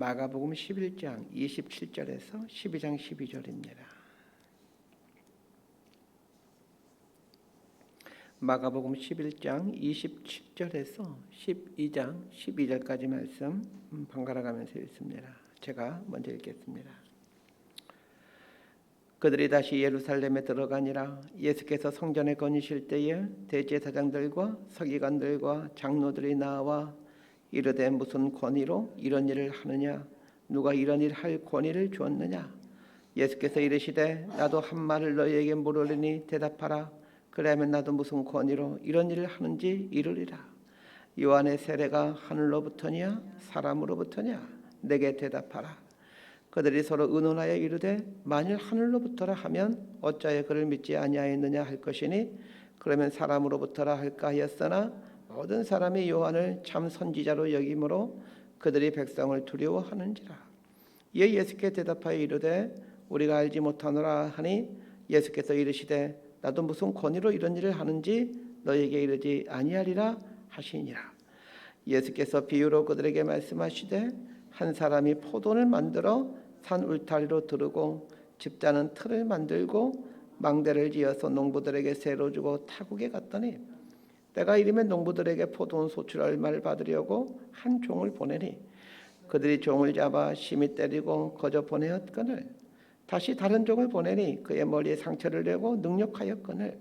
마가복음 11장 27절에서 12장 12절입니다. 마가복음 11장 27절에서 12장 12절까지 말씀 번갈아 가면서 읽습니다. 제가 먼저 읽겠습니다. 그들이 다시 예루살렘에 들어가니라. 예수께서 성전에 거니실 때에 대제사장들과 서기관들과 장로들이 나와 이르되 무슨 권위로 이런 일을 하느냐? 누가 이런 일 할 권위를 주었느냐? 예수께서 이르시되 나도 한 말을 너희에게 물으리니 대답하라. 그러면 나도 무슨 권위로 이런 일을 하는지 이르리라. 요한의 세례가 하늘로부터냐 사람으로부터냐? 내게 대답하라. 그들이 서로 의논하여 이르되 만일 하늘로부터라 하면 어찌하여 그를 믿지 아니하였느냐 할 것이니 그러면 사람으로부터라 할까 하였으나 모든 사람이 요한을 참 선지자로 여기므로 그들이 백성을 두려워하는지라. 이에 예수께 대답하여 이르되 우리가 알지 못하노라 하니 예수께서 이르시되 나도 무슨 권위로 이런 일을 하는지 너에게 이르지 아니하리라 하시니라. 예수께서 비유로 그들에게 말씀하시되 한 사람이 포도를 만들어 산 울타리로 두르고 집자는 틀을 만들고 망대를 지어서 농부들에게 새로 주고 타국에 갔더니 때가 이르면 농부들에게 포도원 소출 얼마를 받으려고 한 종을 보내니 그들이 종을 잡아 심히 때리고 거저 보내었거늘 다시 다른 종을 보내니 그의 머리에 상처를 내고 능욕하였거늘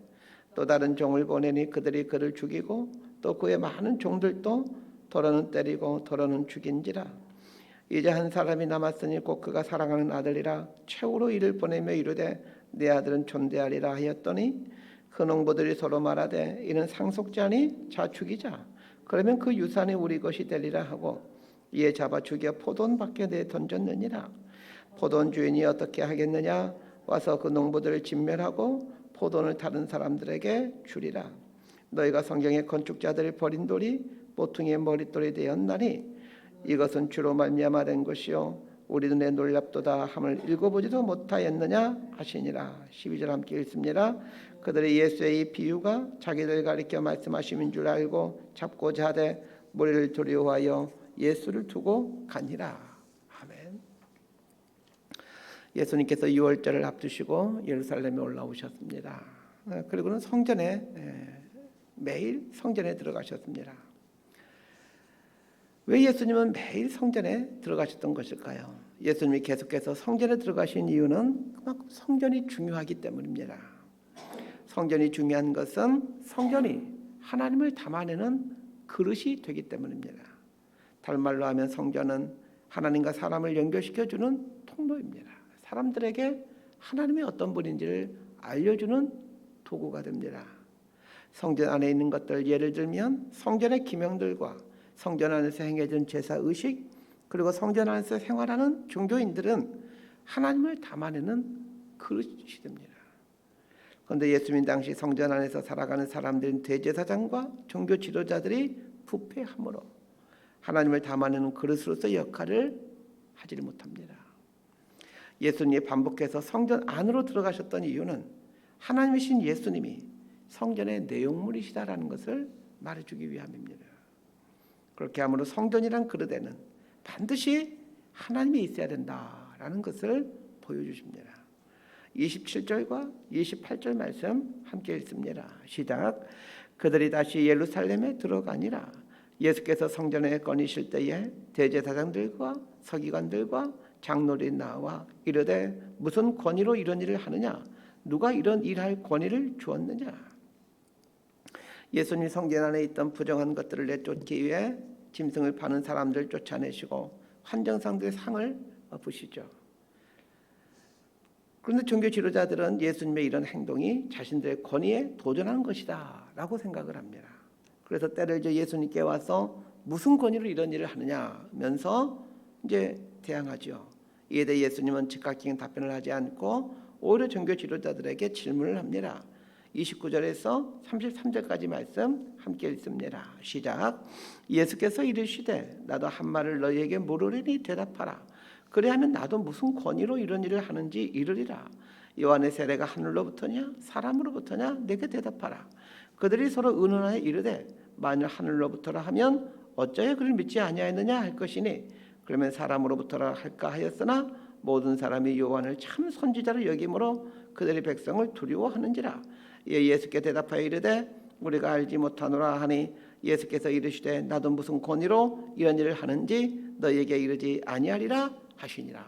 또 다른 종을 보내니 그들이 그를 죽이고 또 그의 많은 종들도 더러는 때리고 더러는 죽인지라. 이제 한 사람이 남았으니 곧 그가 사랑하는 아들이라 최후로 이를 보내며 이르되 내 아들은 존대하리라 하였더니 그 농부들이 서로 말하되 이는 상속자니 자 죽이자. 그러면 그 유산이 우리 것이 되리라 하고 이에 잡아 죽여 포도원 밖에 내 던졌느니라. 포도원 주인이 어떻게 하겠느냐? 와서 그 농부들을 진멸하고 포도원을 다른 사람들에게 주리라. 너희가 성경의 건축자들을 버린 돌이 모퉁이의 머릿돌이 되었나니 이것은 주로 말미암아 된 것이요 우리 눈에 놀랍도다 함을 읽어보지도 못하였느냐 하시니라. 12절 함께 읽습니다. 그들이 예수의 이 비유가 자기들 가리켜 말씀하심인 줄 알고 잡고자 하되 머리를 두려워하여 예수를 두고 가니라. 아멘. 예수님께서 6월절을 앞두시고 예루살렘에 올라오셨습니다. 그리고는 성전에 매일 성전에 들어가셨습니다. 왜 예수님은 매일 성전에 들어가셨던 것일까요? 예수님이 계속해서 성전에 들어가신 이유는 그만큼 성전이 중요하기 때문입니다. 성전이 중요한 것은 성전이 하나님을 담아내는 그릇이 되기 때문입니다. 다른 말로 하면 성전은 하나님과 사람을 연결시켜주는 통로입니다. 사람들에게 하나님이 어떤 분인지를 알려주는 도구가 됩니다. 성전 안에 있는 것들 예를 들면 성전의 기명들과 성전 안에서 행해진 제사의식 그리고 성전 안에서 생활하는 종교인들은 하나님을 담아내는 그릇이 됩니다. 그런데 예수님 당시 성전 안에서 살아가는 사람들은 대제사장과 종교 지도자들이 부패함으로 하나님을 담아내는 그릇으로서 역할을 하지를 못합니다. 예수님이 반복해서 성전 안으로 들어가셨던 이유는 하나님이신 예수님이 성전의 내용물이시다라는 것을 말해주기 위함입니다. 그렇게 함으로 성전이란 그릇에는 반드시 하나님이 있어야 된다라는 것을 보여주십니다. 27절과 28절 말씀 함께 읽습니다. 시작. 그들이 다시 예루살렘에 들어가니라. 예수께서 성전에 거니실 때에 대제사장들과 서기관들과 장로들이 나와 이르되 무슨 권위로 이런 일을 하느냐? 누가 이런 일할 권위를 주었느냐? 예수님 성전 안에 있던 부정한 것들을 내쫓기 위해 짐승을 파는 사람들 쫓아내시고 환정상들의 상을 부시죠. 그런데 종교 지도자들은 예수님의 이런 행동이 자신들의 권위에 도전하는 것이다 라고 생각을 합니다. 그래서 때를 지어 예수님께 와서 무슨 권위로 이런 일을 하느냐면서 이제 대항하죠. 이에 대해 예수님은 즉각적인 답변을 하지 않고 오히려 종교 지도자들에게 질문을 합니다. 29절에서 33절까지 말씀 함께 읽습니다. 시작. 예수께서 이르시되 나도 한 말을 너희에게 물으리니 대답하라. 그래야면 나도 무슨 권위로 이런 일을 하는지 이르리라. 요한의 세례가 하늘로부터냐 사람으로부터냐 내게 대답하라. 그들이 서로 의논하여 이르되 만일 하늘로부터라 하면 어찌하여 그를 믿지 아니하였느냐 할 것이니 그러면 사람으로부터라 할까 하였으나 모든 사람이 요한을 참 선지자로 여김으로 그들의 백성을 두려워하는지라. 이에 예수께 대답하여 이르되 우리가 알지 못하노라 하니 예수께서 이르시되 나도 무슨 권위로 이런 일을 하는지 너희에게 이르지 아니하리라 하시니라.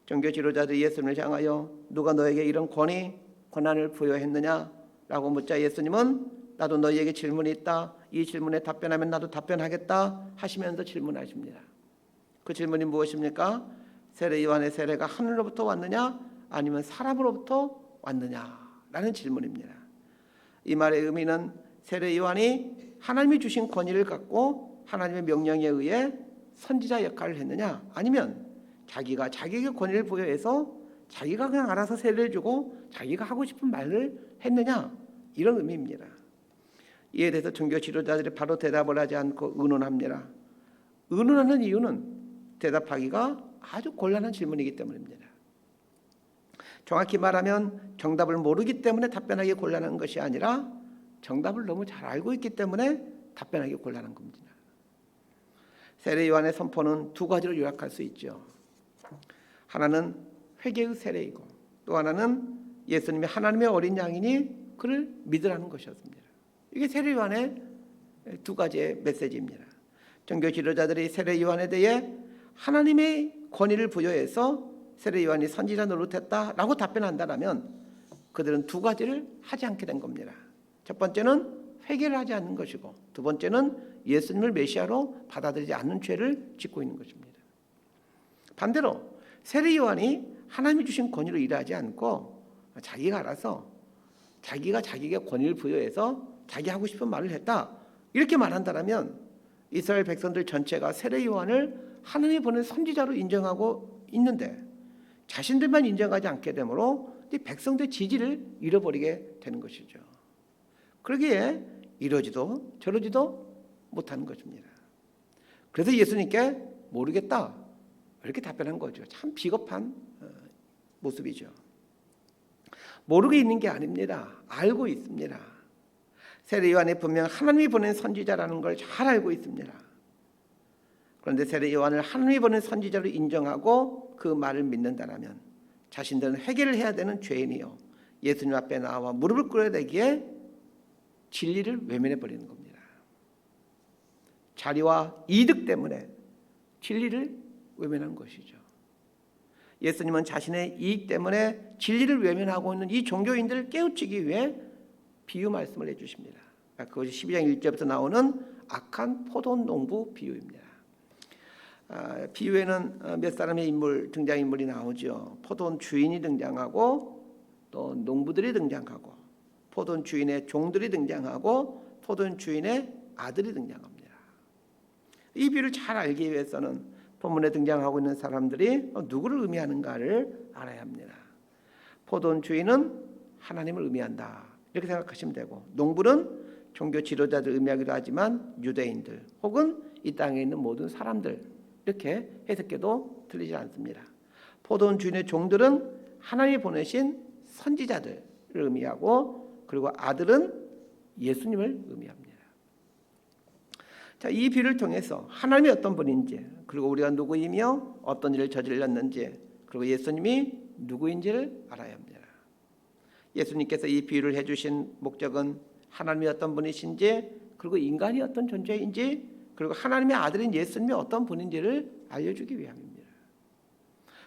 종교 지도자들이 예수님을 향하여 누가 너에게 이런 권한을 부여했느냐라고 묻자 예수님은 나도 너희에게 질문이 있다. 이 질문에 답변하면 나도 답변하겠다 하시면서 질문하십니다. 그 질문이 무엇입니까? 세례 요한의 세례가 하늘로부터 왔느냐 아니면 사람으로부터 왔느냐라는 질문입니다. 이 말의 의미는 세례 요한이 하나님이 주신 권위를 갖고 하나님의 명령에 의해 선지자 역할을 했느냐 아니면 자기가 자기에게 권위를 부여해서 자기가 그냥 알아서 세례를 주고 자기가 하고 싶은 말을 했느냐 이런 의미입니다. 이에 대해서 종교 지도자들이 바로 대답을 하지 않고 의논합니다. 의논하는 이유는 대답하기가 아주 곤란한 질문이기 때문입니다. 정확히 말하면 정답을 모르기 때문에 답변하기 곤란한 것이 아니라 정답을 너무 잘 알고 있기 때문에 답변하기 곤란한 겁니다. 세례 요한의 선포는 두 가지로 요약할 수 있죠. 하나는 회개의 세례이고 또 하나는 예수님이 하나님의 어린 양이니 그를 믿으라는 것이었습니다. 이게 세례 요한의 두 가지의 메시지입니다. 종교 지도자들이 세례 요한에 대해 하나님의 권위를 부여해서 세례 요한이 선지자 노릇했다라고 답변한다면 그들은 두 가지를 하지 않게 된 겁니다. 첫 번째는 회개를 하지 않는 것이고 두 번째는 예수님을 메시아로 받아들이지 않는 죄를 짓고 있는 것입니다. 반대로 세례 요한이 하나님이 주신 권위로 일하지 않고 자기가 알아서 자기가 자기에게 권위를 부여해서 자기 하고 싶은 말을 했다 이렇게 말한다면 이스라엘 백성들 전체가 세례 요한을 하나님이 보낸 선지자로 인정하고 있는데 자신들만 인정하지 않게 되므로 백성들의 지지를 잃어버리게 되는 것이죠. 그러기에 이러지도 저러지도 못하는 것입니다. 그래서 예수님께 모르겠다 이렇게 답변한 거죠. 참 비겁한 모습이죠. 모르고 있는 게 아닙니다. 알고 있습니다. 세례 요한이 분명 하나님이 보낸 선지자라는 걸 잘 알고 있습니다. 그런데 세례 요한을 하나님이 보낸 선지자로 인정하고 그 말을 믿는다면 자신들은 회개를 해야 되는 죄인이요 예수님 앞에 나와 무릎을 꿇어야 되기에 진리를 외면해 버리는 겁니다. 자리와 이득 때문에 진리를 외면한 것이죠. 예수님은 자신의 이익 때문에 진리를 외면하고 있는 이 종교인들을 깨우치기 위해 비유 말씀을 해주십니다. 그것이 12장 1절부터 나오는 악한 포도 농부 비유입니다. 비유에는 몇 사람의 등장인물이 나오죠. 포도 주인이 등장하고 또 농부들이 등장하고 포도 주인의 종들이 등장하고 포도 주인의 아들이 등장합니다. 이 비유를 잘 알기 위해서는 본문에 등장하고 있는 사람들이 누구를 의미하는가를 알아야 합니다. 포도 주인은 하나님을 의미한다 이렇게 생각하시면 되고 농부는 종교 지도자들 의미하기도 하지만 유대인들 혹은 이 땅에 있는 모든 사람들 이렇게 해석해도 틀리지 않습니다. 포도 주인의 종들은 하나님이 보내신 선지자들을 의미하고 그리고 아들은 예수님을 의미합니다. 자, 이 비유를 통해서 하나님이 어떤 분인지 그리고 우리가 누구이며 어떤 일을 저질렀는지 그리고 예수님이 누구인지를 알아야 합니다. 예수님께서 이 비유를 해주신 목적은 하나님이 어떤 분이신지 그리고 인간이 어떤 존재인지 그리고 하나님의 아들인 예수님이 어떤 분인지를 알려주기 위함입니다.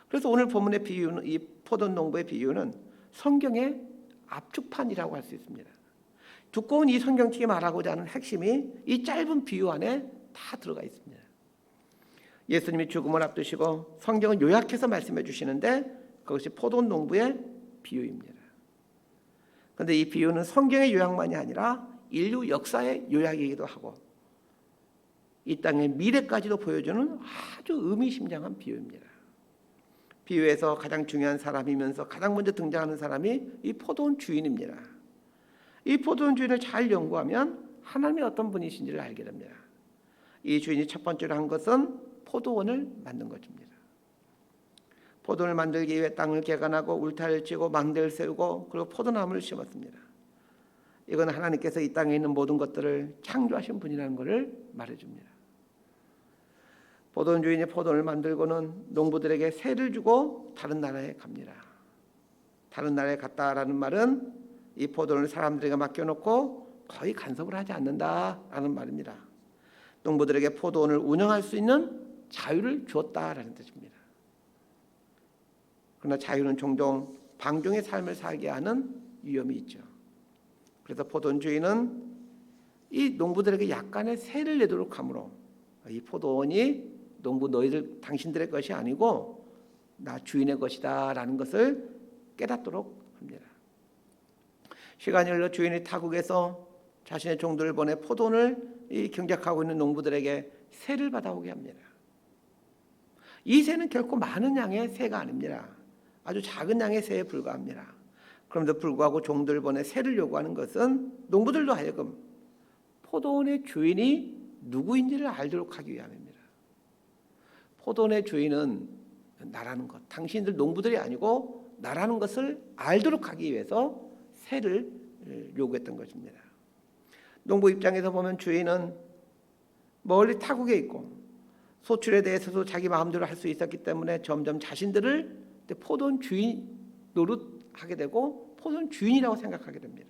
그래서 오늘 본문의 비유는 이 포도 농부의 비유는 성경의 압축판이라고 할 수 있습니다. 두꺼운 이 성경책이 말하고자 하는 핵심이 이 짧은 비유 안에 다 들어가 있습니다. 예수님이 죽음을 앞두시고 성경을 요약해서 말씀해 주시는데 그것이 포도 농부의 비유입니다. 그런데 이 비유는 성경의 요약만이 아니라 인류 역사의 요약이기도 하고 이 땅의 미래까지도 보여주는 아주 의미심장한 비유입니다. 비유에서 가장 중요한 사람이면서 가장 먼저 등장하는 사람이 이 포도원 주인입니다. 이 포도원 주인을 잘 연구하면 하나님이 어떤 분이신지를 알게 됩니다. 이 주인이 첫 번째로 한 것은 포도원을 만든 것입니다. 포도원을 만들기 위해 땅을 개간하고 울타리를 치고 망대를 세우고 그리고 포도나무를 심었습니다. 이건 하나님께서 이 땅에 있는 모든 것들을 창조하신 분이라는 것을 말해줍니다. 포도원 주인이 포도원을 만들고는 농부들에게 세를 주고 다른 나라에 갑니다. 다른 나라에 갔다라는 말은 이 포도원을 사람들에게 맡겨놓고 거의 간섭을 하지 않는다라는 말입니다. 농부들에게 포도원을 운영할 수 있는 자유를 주었다라는 뜻입니다. 그러나 자유는 종종 방종의 삶을 살게 하는 위험이 있죠. 그래서 포도원 주인은 이 농부들에게 약간의 세를 내도록 함으로 이 포도원이 농부 너희들 당신들의 것이 아니고 나 주인의 것이다라는 것을 깨닫도록 합니다. 시간이 흘러 주인이 타국에서 자신의 종들을 보내 포도원을 경작하고 있는 농부들에게 세를 받아오게 합니다. 이 세는 결코 많은 양의 세가 아닙니다. 아주 작은 양의 세에 불과합니다. 그럼에도 불구하고 종들을 보내 세를 요구하는 것은 농부들도 하여금 포도원의 주인이 누구인지를 알도록 하기 위함입니다. 포도원의 주인은 나라는 것, 당신들 농부들이 아니고 나라는 것을 알도록 하기 위해서 세를 요구했던 것입니다. 농부 입장에서 보면 주인은 멀리 타국에 있고 소출에 대해서도 자기 마음대로 할 수 있었기 때문에 점점 자신들을 포도원 주인 노릇하게 되고 포도원 주인이라고 생각하게 됩니다.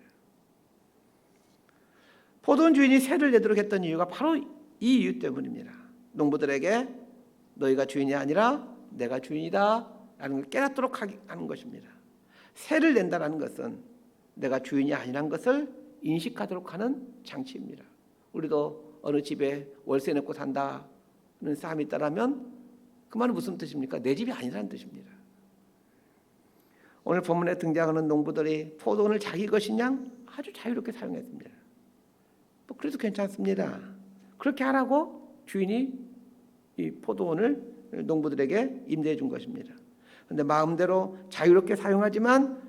포도원 주인이 세를 내도록 했던 이유가 바로 이 이유 때문입니다. 농부들에게 너희가 주인이 아니라 내가 주인이다 라는 걸 깨닫도록 하는 것입니다. 세를 낸다는 것은 내가 주인이 아니라는 것을 인식하도록 하는 장치입니다. 우리도 어느 집에 월세 내고 산다는 사람이 있다면 그 말은 무슨 뜻입니까? 내 집이 아니라는 뜻입니다. 오늘 본문에 등장하는 농부들이 포도원을 자기 것인 양 아주 자유롭게 사용했습니다. 뭐 그래도 괜찮습니다. 그렇게 하라고 주인이 이 포도원을 농부들에게 임대해 준 것입니다. 그런데 마음대로 자유롭게 사용하지만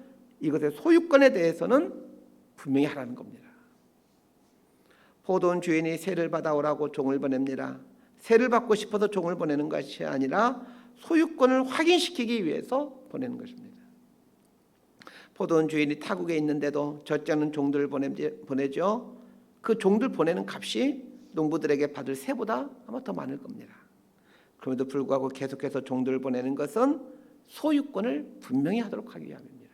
이것의 소유권에 대해서는 분명히 하라는 겁니다. 포도원 주인이 세를 받아오라고 종을 보냅니다. 세를 받고 싶어서 종을 보내는 것이 아니라 소유권을 확인시키기 위해서 보내는 것입니다. 포도원 주인이 타국에 있는데도 젖지 종들을 보내죠. 그 종들 보내는 값이 농부들에게 받을 세보다 아마 더 많을 겁니다. 그럼에도 불구하고 계속해서 종들을 보내는 것은 소유권을 분명히 하도록 하기 위함입니다.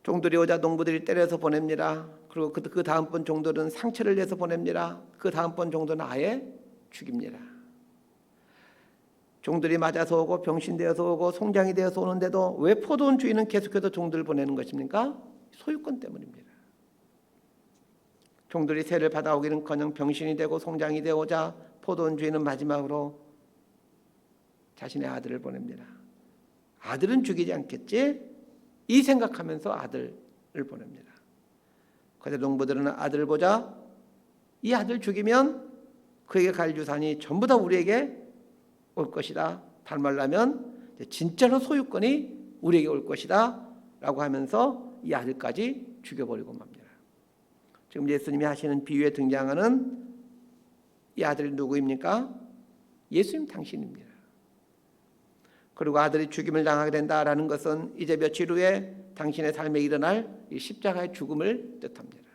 종들이 오자 농부들이 때려서 보냅니다. 그리고 그 다음번 종들은 상처를 내서 보냅니다. 그 다음번 종들은 아예 죽입니다. 종들이 맞아서 오고 병신되어서 오고 송장이 되어서 오는데도 왜 포도원 주인은 계속해서 종들을 보내는 것입니까? 소유권 때문입니다. 종들이 세를 받아오기는커녕 병신이 되고 송장이 되오자 포도원 주인은 마지막으로 자신의 아들을 보냅니다. 아들은 죽이지 않겠지? 이 생각하면서 아들을 보냅니다. 그래서 농부들은 아들을 보자 이 아들 죽이면 그에게 갈 유산이 전부 다 우리에게 올 것이다. 다른 말로 하면 진짜로 소유권이 우리에게 올 것이다 라고 하면서 이 아들까지 죽여버리고 맙니다. 지금 예수님이 하시는 비유에 등장하는 이 아들이 누구입니까? 예수님 당신입니다. 그리고 아들이 죽임을 당하게 된다라는 것은 이제 며칠 후에 당신의 삶에 일어날 이 십자가의 죽음을 뜻합니다.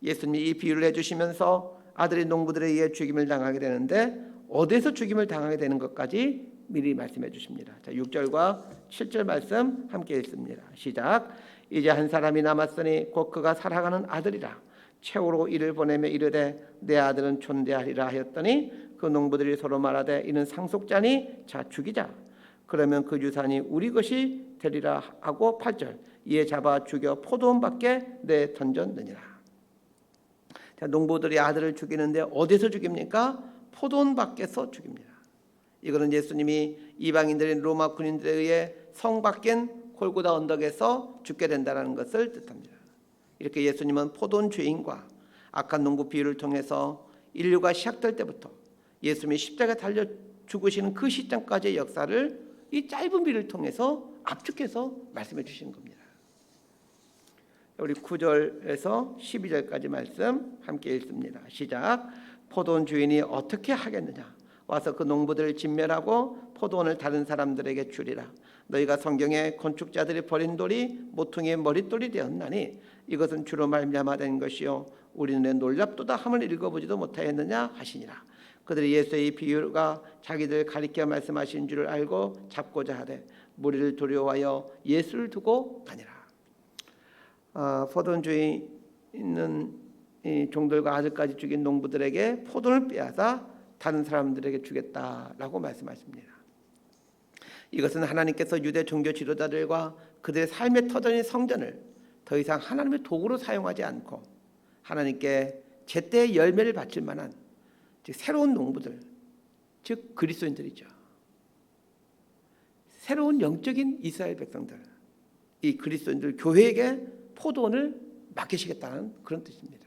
예수님이 이 비유를 해주시면서 아들이 농부들에 의해 죽임을 당하게 되는데 어디서 죽임을 당하게 되는 것까지 미리 말씀해 주십니다. 자, 6절과 7절 말씀 함께 읽습니다. 시작. 이제 한 사람이 남았으니 곧 그가 살아가는 아들이라. 최후로 이를 보내며 이르되 내 아들은 존대하리라 하였더니 그 농부들이 서로 말하되 이는 상속자니 자 죽이자. 그러면 그 유산이 우리 것이 되리라 하고 8절 이에 잡아 죽여 포도원 밖에 내 던졌느니라. 자, 농부들이 아들을 죽이는데 어디서 죽입니까? 포도원 밖에서 죽입니다. 이거는 예수님이 이방인들인 로마 군인들에 의해 성 밖인 골고다 언덕에서 죽게 된다는 것을 뜻합니다. 이렇게 예수님은 포도원 주인과 악한 농부 비유를 통해서 인류가 시작될 때부터 예수님이 십자가에 달려 죽으시는 그 시점까지의 역사를 이 짧은 비유를 통해서 압축해서 말씀해 주시는 겁니다. 우리 9절에서 12절까지 말씀 함께 읽습니다. 시작. 포도원 주인이 어떻게 하겠느냐? 와서 그 농부들을 진멸하고 포도원을 다른 사람들에게 주리라. 너희가 성경에 건축자들이 버린 돌이 모퉁이의 머릿돌이 되었나니 이것은 주로 말미암아 된 것이요 우리 눈에 놀랍도다 함을 읽어보지도 못하였느냐 하시니라. 그들이 예수의 비유가 자기들 가리켜 말씀하신 줄을 알고 잡고자 하되 무리를 두려워하여 예수를 두고 가니라. 포도주의 있는 이 종들과 아들까지 죽인 농부들에게 포도를 빼앗아 다른 사람들에게 주겠다라고 말씀하십니다. 이것은 하나님께서 유대 종교 지도자들과 그들의 삶의 터전인 성전을 더 이상 하나님의 도구로 사용하지 않고 하나님께 제때의 열매를 바칠 만한 즉 새로운 농부들, 즉 그리스도인들이죠. 새로운 영적인 이스라엘 백성들, 이 그리스도인들 교회에게 포도원을 맡기시겠다는 그런 뜻입니다.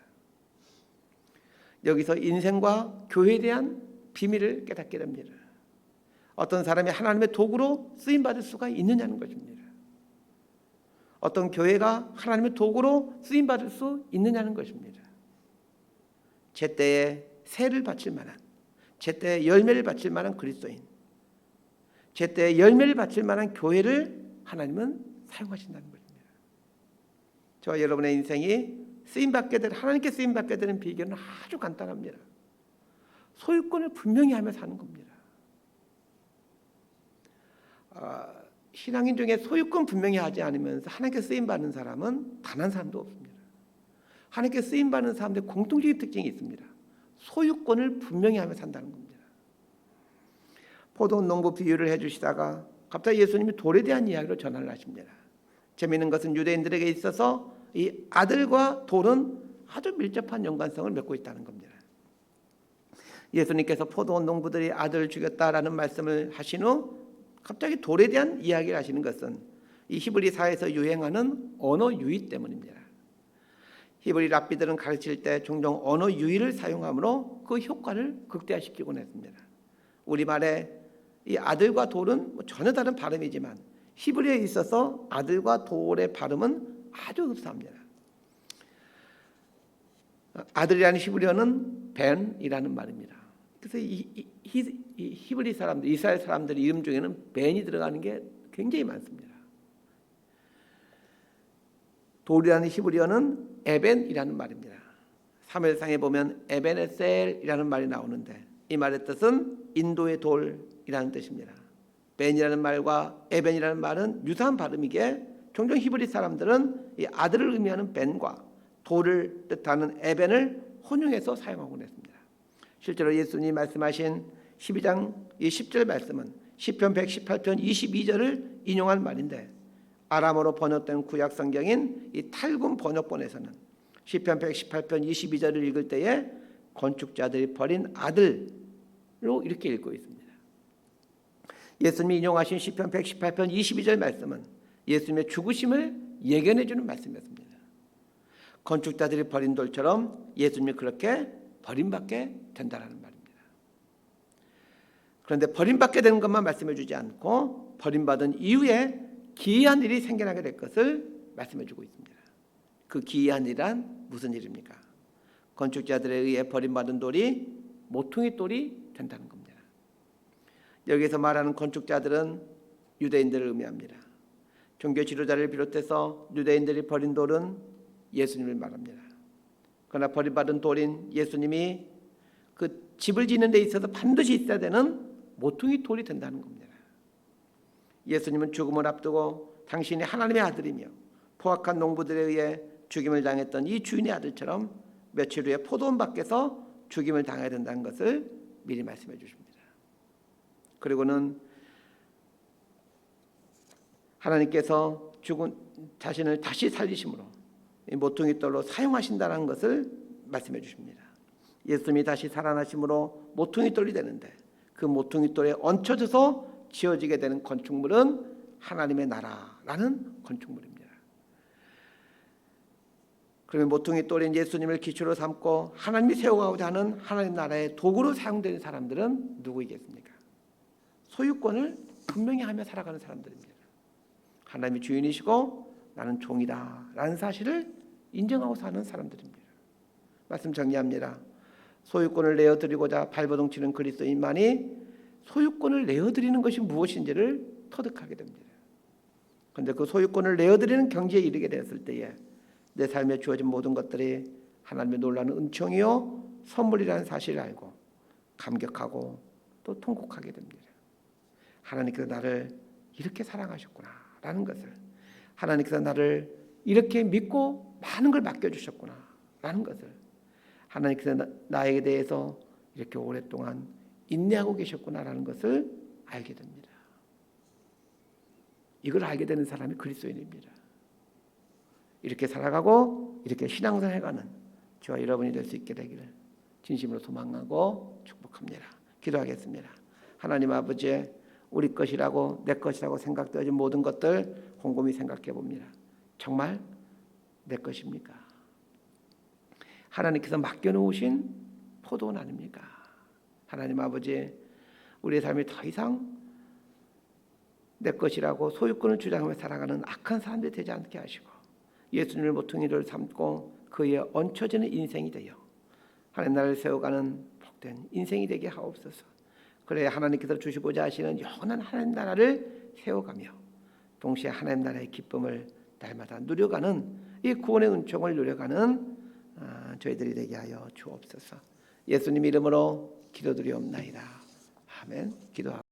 여기서 인생과 교회에 대한 비밀을 깨닫게 됩니다. 어떤 사람이 하나님의 도구로 쓰임받을 수가 있느냐는 것입니다. 어떤 교회가 하나님의 도구로 쓰임받을 수 있느냐는 것입니다. 제때에 새를 바칠 만한, 제때에 열매를 바칠 만한 그리스도인, 제때에 열매를 바칠 만한 교회를 하나님은 사용하신다는 것입니다. 저와 여러분의 인생이 쓰임받게 되는, 하나님께 쓰임받게 되는 비결은 아주 간단합니다. 소유권을 분명히 하며 사는 겁니다. 신앙인 중에 소유권 분명히 하지 않으면서 하나님께 쓰임받는 사람은 단 한 사람도 없습니다. 하나님께 쓰임받는 사람들의 공통적인 특징이 있습니다. 소유권을 분명히 하며 산다는 겁니다. 포도원 농부 비유를 해주시다가 갑자기 예수님이 돌에 대한 이야기로 전환을 하십니다. 재미있는 것은 유대인들에게 있어서 이 아들과 돌은 아주 밀접한 연관성을 맺고 있다는 겁니다. 예수님께서 포도원 농부들이 아들을 죽였다라는 말씀을 하신 후 갑자기 돌에 대한 이야기를 하시는 것은 이 히브리 사회에서 유행하는 언어 유희 때문입니다. 히브리 랍비들은 가르칠 때 종종 언어 유희를 사용하므로 그 효과를 극대화시키곤 했습니다. 우리말에 이 아들과 돌은 전혀 다른 발음이지만 히브리에 있어서 아들과 돌의 발음은 아주 흡사합니다. 아들이라는 히브리어는 벤이라는 말입니다. 그래서 이 히브리 사람들, 이스라엘 사람들의 이름 중에는 벤이 들어가는 게 굉장히 많습니다. 돌이라는 히브리어는 에벤이라는 말입니다. 사무엘상에 보면 에벤에셀이라는 말이 나오는데 이 말의 뜻은 인도의 돌이라는 뜻입니다. 벤이라는 말과 에벤이라는 말은 유사한 발음이기에 종종 히브리 사람들은 이 아들을 의미하는 벤과 돌을 뜻하는 에벤을 혼용해서 사용하곤 했습니다. 실제로 예수님이 말씀하신 12장 10절 말씀은 시편 118편 22절을 인용한 말인데 아람어로 번역된 구약 성경인 이 탈군 번역본에서는 시편 118편 22절을 읽을 때에 건축자들이 버린 아들로 이렇게 읽고 있습니다. 예수님이 인용하신 시편 118편 22절 말씀은 예수님의 죽으심을 예견해 주는 말씀이었습니다. 건축자들이 버린 돌처럼 예수님이 그렇게 버림받게 된다는 말입니다. 그런데 버림받게 되는 것만 말씀해 주지 않고 버림받은 이후에 기이한 일이 생겨나게 될 것을 말씀해 주고 있습니다. 그 기이한 일은 무슨 일입니까? 건축자들에 의해 버림받은 돌이 모퉁이 돌이 된다는 겁니다. 여기서 말하는 건축자들은 유대인들을 의미합니다. 종교 지도자를 비롯해서 유대인들이 버린 돌은 예수님을 말합니다. 그러나 버림받은 돌인 예수님이 그 집을 짓는 데 있어서 반드시 있어야 되는 모퉁이 돌이 된다는 겁니다. 예수님은 죽음을 앞두고 당신이 하나님의 아들이며 포악한 농부들에 의해 죽임을 당했던 이 주인의 아들처럼 며칠 후에 포도원 밖에서 죽임을 당해야 된다는 것을 미리 말씀해 주십니다. 그리고는 하나님께서 죽은 자신을 다시 살리심으로 이 모퉁이 돌로 사용하신다는 것을 말씀해 주십니다. 예수님이 다시 살아나심으로 모퉁이 돌이 되는데 그 모퉁이 돌에 얹혀져서 지어지게 되는 건축물은 하나님의 나라라는 건축물입니다. 그러면 모퉁이 돌인 예수님을 기초로 삼고 하나님이 세워가고자 하는 하나님 나라의 도구로 사용되는 사람들은 누구이겠습니까? 소유권을 분명히 하며 살아가는 사람들입니다. 하나님이 주인이시고 나는 종이다 라는 사실을 인정하고 사는 사람들입니다. 말씀 정리합니다. 소유권을 내어드리고자 발버둥치는 그리스도인만이 소유권을 내어드리는 것이 무엇인지를 터득하게 됩니다. 그런데 그 소유권을 내어드리는 경지에 이르게 되었을 때에 내 삶에 주어진 모든 것들이 하나님의 놀라운 은총이요 선물이라는 사실을 알고 감격하고 또 통곡하게 됩니다. 하나님께서 나를 이렇게 사랑하셨구나라는 것을, 하나님께서 나를 이렇게 믿고 많은 걸 맡겨주셨구나라는 것을, 하나님께서 나에게 대해서 이렇게 오랫동안 인내하고 계셨구나라는 것을 알게 됩니다. 이걸 알게 되는 사람이 그리스도인입니다. 이렇게 살아가고 이렇게 신앙생활해가는 저와 여러분이 될 수 있게 되기를 진심으로 소망하고 축복합니다. 기도하겠습니다. 하나님 아버지, 우리 것이라고 내 것이라고 생각되어진 모든 것들 곰곰이 생각해 봅니다. 정말 내 것입니까? 하나님께서 맡겨놓으신 포도원 아닙니까? 하나님 아버지, 우리의 삶이 더 이상 내 것이라고 소유권을 주장하며 살아가는 악한 사람들이 되지 않게 하시고 예수님을 모퉁이를 삼고 그에 얹혀지는 인생이 되어 하나님 나라를 세워가는 복된 인생이 되게 하옵소서. 그래야 하나님께서 주시고자 하시는 영원한 하나님 나라를 세워가며 동시에 하나님 나라의 기쁨을 날마다 누려가는 이 구원의 은총을 누려가는 저희들이 되게 하여 주옵소서. 예수님 이름으로 기도드리옵나이다. 아멘. 기도하고